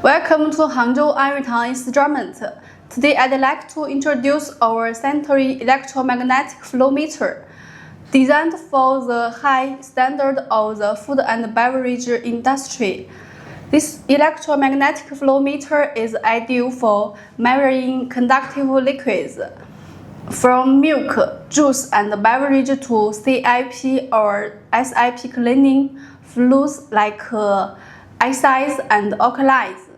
Welcome to Hangzhou Anritang Instrument. Today I'd like to introduce our Sanitary Electromagnetic Flow Meter. Designed for the high standard of the food and beverage industry, this electromagnetic flow meter is ideal for measuring conductive liquids, from milk, juice, and beverage to CIP or SIP cleaning fluids like acids and alkalis.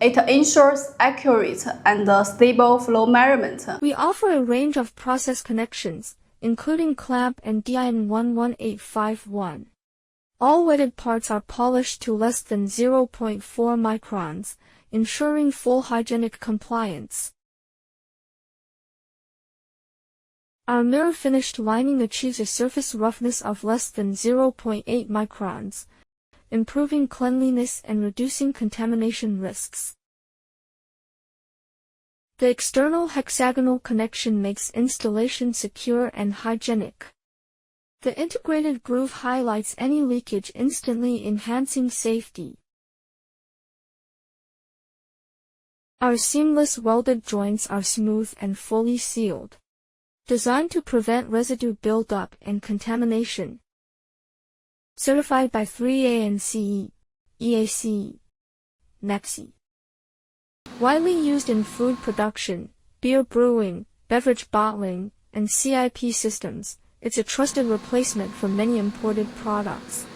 It ensures accurate and stable flow measurement. We offer a range of process connections, including clamp and DIN 11851. All weighted parts are polished to less than 0.4 microns, ensuring full hygienic compliance. Our mirror-finished lining achieves a surface roughness of less than 0.8 microns, improving cleanliness and reducing contamination risks. The external hexagonal connection makes installation secure and hygienic. The integrated groove highlights any leakage, instantly enhancing safety. Our seamless welded joints are smooth and fully sealed, designed to prevent residue buildup and contamination. Certified by 3A and CE, EACE, NEXI. Widely used in food production, beer brewing, beverage bottling, and CIP systems, it's a trusted replacement for many imported products.